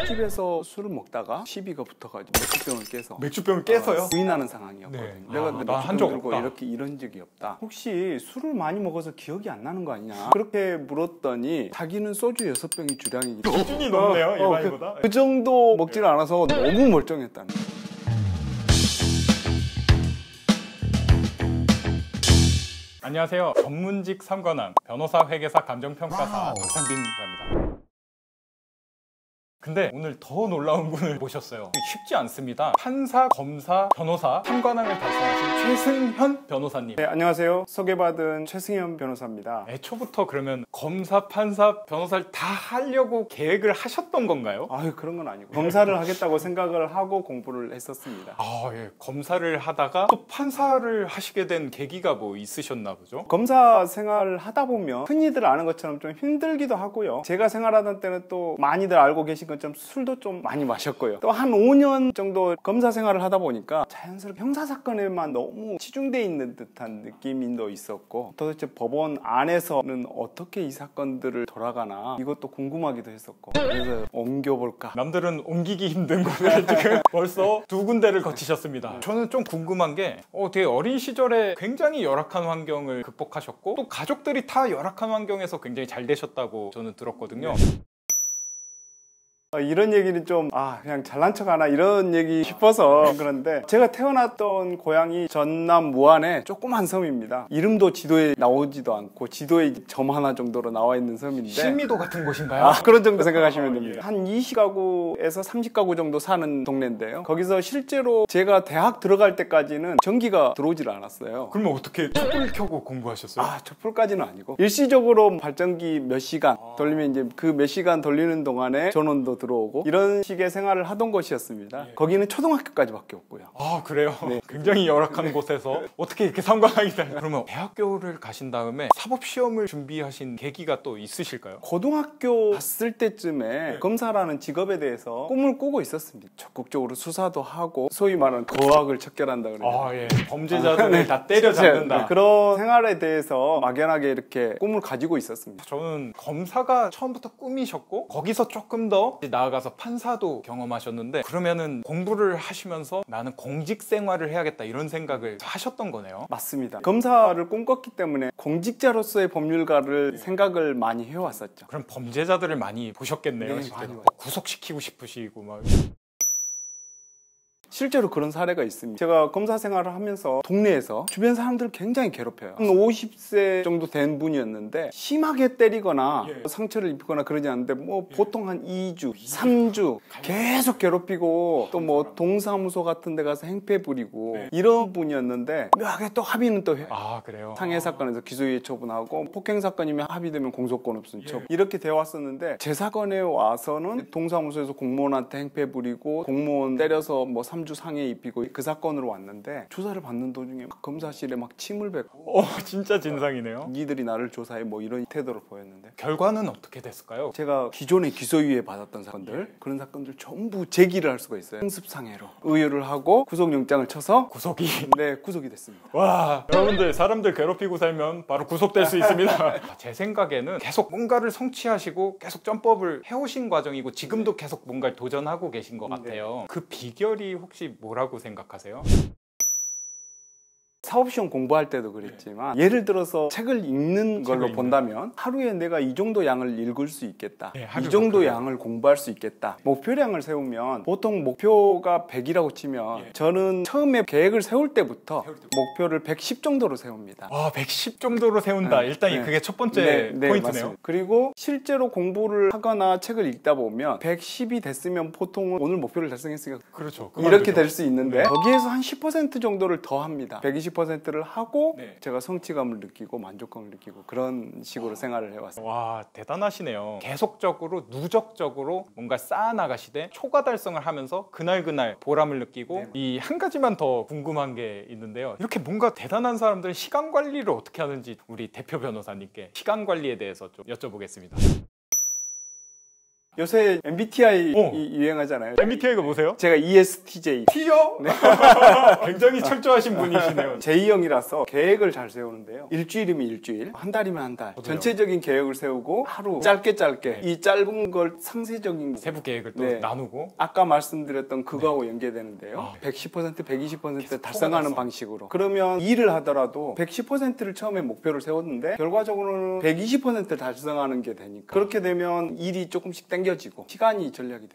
술집에서 술을 먹다가 시비가 붙어가지고 맥주병을 깨서 맥주병을 깨서요? 부인하는 상황이었거든요. 네. 내가 난 적 들고 없다. 이렇게 이런 적이 없다. 혹시 술을 많이 먹어서 기억이 안 나는 거 아니냐? 그렇게 물었더니 자기는 소주 6병이 주량이 기준이 높네요, 일반인보다. 그 정도 먹질 않아서 너무 멀쩡했다는 거예요. 안녕하세요. 전문직 삼관왕 변호사, 회계사, 감정평가사 박상빈입니다. 근데 오늘 더 놀라운 분을 모셨어요. 쉽지 않습니다. 판사, 검사, 변호사 3관왕을 달성하신 최승현 변호사님. 네, 안녕하세요. 소개받은 최승현 변호사입니다. 애초부터 그러면 검사, 판사, 변호사를 다 하려고 계획을 하셨던 건가요? 아유, 그런 건 아니고 검사를 하겠다고 생각을 하고 공부를 했었습니다. 예. 검사를 하다가 또 판사를 하시게 된 계기가 뭐 있으셨나 보죠? 검사 생활을 하다 보면 흔히들 아는 것처럼 좀 힘들기도 하고요. 제가 생활하던 때는 또 많이들 알고 계신 것처럼 술도 좀 많이 마셨고요. 또 한 5년 정도 검사 생활을 하다 보니까 자연스럽게 형사사건에만 너무 치중돼 있는 듯한 느낌도 있었고, 도대체 법원 안에서는 어떻게 이 사건들을 돌아가나 이것도 궁금하기도 했었고, 그래서 옮겨볼까. 남들은 옮기기 힘든 곳을 지금 벌써 2군데를 거치셨습니다. 저는 좀 궁금한 게 되게 어린 시절에 굉장히 열악한 환경을 극복하셨고 또 가족들이 다 열악한 환경에서 굉장히 잘 되셨다고 저는 들었거든요. 이런 얘기는 좀 그냥 잘난 척 하나 이런 얘기 싶어서 그런데, 제가 태어났던 고향이 전남 무안의 조그만 섬입니다. 이름도 지도에 나오지도 않고 지도에 점 하나 정도로 나와 있는 섬인데, 신미도 같은 곳인가요? 그런 정도 생각하시면 됩니다. 한 20가구에서 30가구 정도 사는 동네인데요. 거기서 실제로 제가 대학 들어갈 때까지는 전기가 들어오질 않았어요. 그러면 어떻게 촛불 켜고 공부하셨어요? 촛불까지는 아니고 일시적으로 발전기 몇 시간 돌리면 이제 그 몇 시간 돌리는 동안에 전원도 들어오고 이런 식의 생활을 하던 곳이었습니다. 거기는 초등학교까지밖에 없고요. 그래요? 네. 굉장히 열악한 곳에서 어떻게 이렇게 삼관왕이 되나요? 그러면 대학교를 가신 다음에 사법시험을 준비하신 계기가 또 있으실까요? 고등학교 갔을 때쯤에 검사라는 직업에 대해서 꿈을 꾸고 있었습니다. 적극적으로 수사도 하고 소위 말하는 거악을 척결한다 그래요. 예. 범죄자들을 다 때려잡는다. 그런 생활에 대해서 막연하게 이렇게 꿈을 가지고 있었습니다. 저는 검사가 처음부터 꿈이셨고 거기서 조금 더 나아가서 판사도 경험하셨는데, 그러면은 공부를 하시면서 나는 공직 생활을 해야겠다 이런 생각을 하셨던 거네요. 맞습니다. 검사를 꿈꿨기 때문에 공직자로서의 법률가를 생각을 많이 해왔었죠. 그럼 범죄자들을 많이 보셨겠네요. 네, 실제로. 많이 구속시키고 싶으시고 막. 실제로 그런 사례가 있습니다. 제가 검사 생활을 하면서 동네에서 주변 사람들을 굉장히 괴롭혀요. 한 50세 정도 된 분이었는데 심하게 때리거나 상처를 입히거나 그러지 않는데 보통 한 2주, 3주 계속 괴롭히고 또 동사무소 같은 데 가서 행패 부리고 이런 분이었는데, 묘하게 또 합의는 또 해요. 그래요? 상해 사건에서 기소유예 처분하고 폭행 사건이면 합의되면 공소권 없음 처분 이렇게 되어 왔었는데, 제 사건에 와서는 동사무소에서 공무원한테 행패 부리고 공무원 때려서 3주 상해 입히고 그 사건으로 왔는데, 조사를 받는 도중에 검사실에 침을 뱉고 진짜 진상이네요. 니들이 나를 조사해 이런 태도를 보였는데, 결과는 어떻게 됐을까요? 제가 기존에 기소유예 받았던 사건들, 그런 사건들 전부 제기를 할 수가 있어요. 형습상해로 의유를 하고 구속영장을 쳐서 구속이 됐습니다. 와, 여러분들 사람들 괴롭히고 살면 바로 구속될 수 있습니다. 제 생각에는 계속 뭔가를 성취하시고 계속 점법을 해오신 과정이고 지금도 계속 뭔가를 도전하고 계신 것 같아요. 그 비결이 혹시 뭐라고 생각하세요? 사법시험 공부할 때도 그랬지만 예를 들어서 책을 읽는 걸로 본다면 하루에 내가 이 정도 양을 읽을 수 있겠다, 이 정도 양을 공부할 수 있겠다, 목표량을 세우면 보통 목표가 100이라고 치면 저는 처음에 계획을 세울 때부터 목표를 110 정도로 세웁니다. 110 정도로 세운다. 일단 그게 첫 번째 포인트네요. 맞습니다. 그리고 실제로 공부를 하거나 책을 읽다 보면 110이 됐으면 보통은 오늘 목표를 달성했으니까 그렇죠. 이렇게 될 수 있는데 거기에서 한 10% 정도를 더 합니다. 120%를 하고 제가 성취감을 느끼고 만족감을 느끼고 그런 식으로 생활을 해왔습니다. 와, 대단하시네요. 계속적으로 누적적으로 뭔가 쌓아나가시되 초과 달성을 하면서 그날 보람을 느끼고, 이 한 가지만 더 궁금한 게 있는데요. 이렇게 뭔가 대단한 사람들은 시간 관리를 어떻게 하는지 우리 대표 변호사님께 시간 관리에 대해서 좀 여쭤보겠습니다. 요새 MBTI 유행하잖아요. MBTI가 뭐세요? 제가 ESTJ. T요? 네. 굉장히 철저하신 분이시네요. J형이라서 계획을 잘 세우는데요. 일주일이면 일주일, 한 달이면 한 달. 전체적인 계획을 세우고 하루 짧게 이 짧은 걸 상세적인 세부 계획을 또 네. 나누고 아까 말씀드렸던 그거하고 연계되는데요. 110%, 120% 달성하는 방식으로. 그러면 일을 하더라도 110%를 처음에 목표를 세웠는데 결과적으로는 120% 달성하는 게 되니까 그렇게 되면 일이 조금씩 당겨지고 시간이 절약이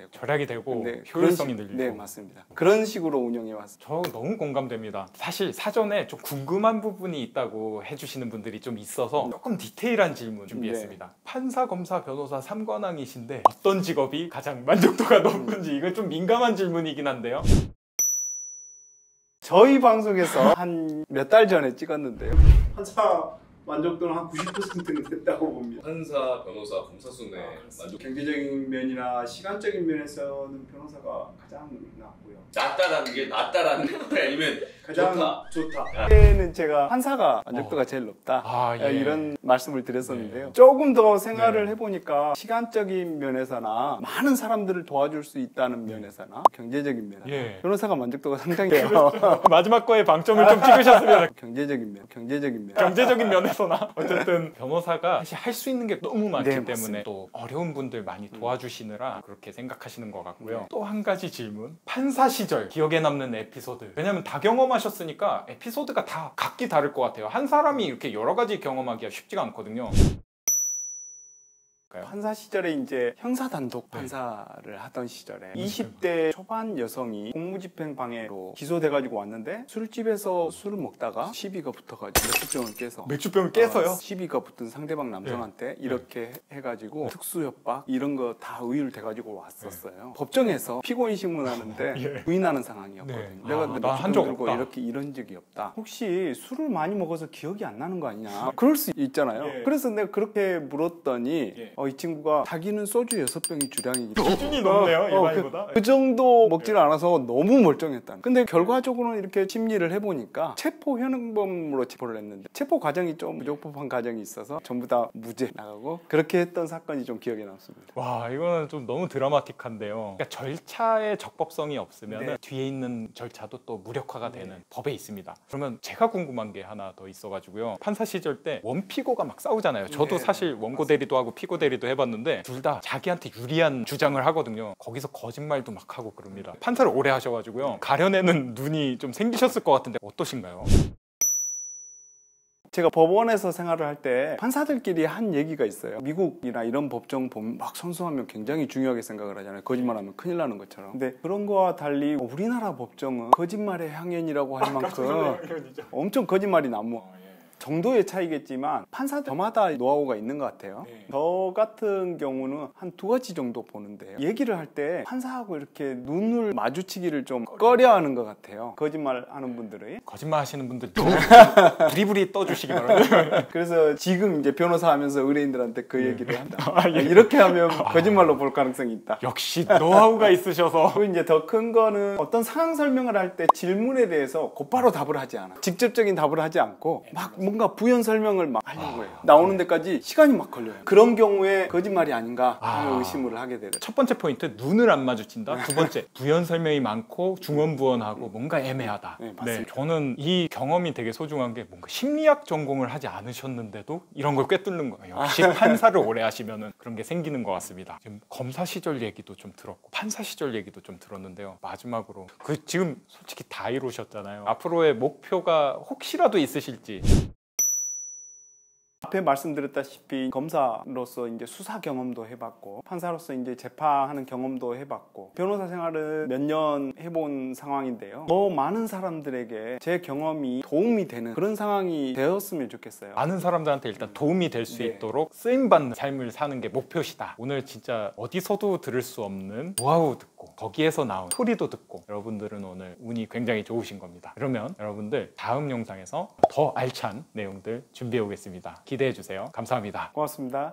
되고 네, 효율성이 늘리고. 네, 맞습니다. 그런 식으로 운영해 왔습니다. 저 너무 공감됩니다. 사실 사전에 좀 궁금한 부분이 있다고 해주시는 분들이 좀 있어서 조금 디테일한 질문 준비했습니다. 네. 판사, 검사, 변호사 3관왕이신데 어떤 직업이 가장 만족도가 높은지 이건 좀 민감한 질문이긴 한데요. 저희 방송에서 한 몇 달 전에 찍었는데요. 판사 만족도는 한 90%는 됐다고 봅니다. 판사, 변호사, 검사 순에 만족. 경제적인 면이나 시간적인 면에서는 변호사가 가장 낫고요. 낫다라는 게 아니면 가장 좋다. 그때는 제가 판사가 만족도가 제일 높다 예. 이런 말씀을 드렸었는데요. 조금 더 생활을 네. 해보니까 시간적인 면에서나 많은 사람들을 도와줄 수 있다는 면에서나 경제적인 면에서 예. 변호사가 만족도가 상당해요. 마지막 거에 방점을 좀 찍으셨습니다. 경제적인 면. 경제적인 면에서나 어쨌든 변호사가 사실 할 수 있는 게 너무 많기 네, 때문에 맞습니다. 또 어려운 분들 많이 도와주시느라 그렇게 생각하시는 것 같고요. 또 한 가지 질문. 판사 시절 기억에 남는 에피소드. 왜냐면 다 경험하셨으니까 에피소드가 다 각기 다를 것 같아요. 한 사람이 이렇게 여러 가지 경험하기가 쉽지가 않거든요. 판사 시절에 이제 형사 단독 판사를 하던 시절에 20대 초반 여성이 공무집행 방해로 기소돼가지고 왔는데 술집에서 술을 먹다가 시비가 붙어가지고 맥주병을 깨서 맥주병을 깨서요? 시비가 붙은 상대방 남성한테 이렇게 해가지고 특수협박 이런 거 다 의율돼가지고 왔었어요. 법정에서 피고인 신문하는데 부인하는 상황이었거든요. 내가 난 한 적 들고 없다. 이렇게 이런 적이 없다. 혹시 술을 많이 먹어서 기억이 안 나는 거 아니냐? 그럴 수 있잖아요. 그래서 내가 그렇게 물었더니 이 친구가 자기는 소주 6병이 주량이니까 수준이 높네요, 일반인보다. 그 정도 먹지를 않아서 너무 멀쩡했다. 근데 결과적으로는 이렇게 심리를 해보니까 체포 현행범으로 체포를 했는데 체포 과정이 좀 부적법한 과정이 있어서 전부 다 무죄 나가고 그렇게 했던 사건이 좀 기억에 남습니다. 와, 이거는 좀 너무 드라마틱한데요. 그러니까 절차의 적법성이 없으면 뒤에 있는 절차도 또 무력화가 되는 법에 있습니다. 그러면 제가 궁금한 게 하나 더 있어가지고요. 판사 시절 때 원피고가 막 싸우잖아요. 저도 사실 원고 대리도 하고 피고 대리도 해봤는데 둘 다 자기한테 유리한 주장을 하거든요. 거기서 거짓말도 막 하고 그럽니다. 판사를 오래 하셔가지고요. 가려내는 눈이 좀 생기셨을 것 같은데 어떠신가요? 제가 법원에서 생활을 할 때 판사들끼리 한 얘기가 있어요. 미국이나 이런 법정 보면 막 선수하면 굉장히 중요하게 생각을 하잖아요. 거짓말하면 큰일 나는 것처럼. 근데 그런 거와 달리 우리나라 법정은 거짓말의 향연이라고 할 만큼 엄청 거짓말이 난무 정도의 차이겠지만 판사들 저마다 노하우가 있는 것 같아요. 저 같은 경우는 한 2가지 정도 보는데요. 얘기를 할 때 판사하고 이렇게 눈을 마주치기를 좀 꺼려하는 것 같아요. 거짓말 하는 분들은. 거짓말 하시는 분들 부리부리 떠주시기 바랍니다. 그래서 지금 이제 변호사 하면서 의뢰인들한테 그 얘기를 한다. 이렇게 하면 거짓말로 볼 가능성이 있다. 역시 노하우가 있으셔서. 그리고 이제 더 큰 거는 어떤 상황 설명을 할 때 질문에 대해서 곧바로 답을 하지 않아. 직접적인 답을 하지 않고 막 뭔가 부연 설명을 막 하려고 해요. 나오는 데까지 시간이 막 걸려요. 그런 경우에 거짓말이 아닌가 하는 의심을 하게 되죠. 첫 번째 포인트, 눈을 안 마주친다. 두 번째, 부연 설명이 많고 중언부언하고 뭔가 애매하다. 네, 맞습니다. 저는 이 경험이 되게 소중한 게 뭔가 심리학 전공을 하지 않으셨는데도 이런 걸 꿰뚫는 거예요. 역시 판사를 오래 하시면은 그런 게 생기는 것 같습니다. 지금 검사 시절 얘기도 좀 들었고 판사 시절 얘기도 좀 들었는데요. 마지막으로 지금 솔직히 다 이루셨잖아요. 앞으로의 목표가 혹시라도 있으실지. 앞에 말씀드렸다시피 검사로서 이제 수사 경험도 해봤고 판사로서 이제 재판하는 경험도 해봤고 변호사 생활을 몇 년 해본 상황인데요. 더 많은 사람들에게 제 경험이 도움이 되는 그런 상황이 되었으면 좋겠어요. 많은 사람들한테 일단 도움이 될 수 있도록 쓰임받는 삶을 사는 게 목표시다. 오늘 진짜 어디서도 들을 수 없는 노하우 듣고 거기에서 나온 소리도 듣고 여러분들은 오늘 운이 굉장히 좋으신 겁니다. 그러면 여러분들 다음 영상에서 더 알찬 내용들 준비해 오겠습니다. 기대해 주세요. 감사합니다. 고맙습니다.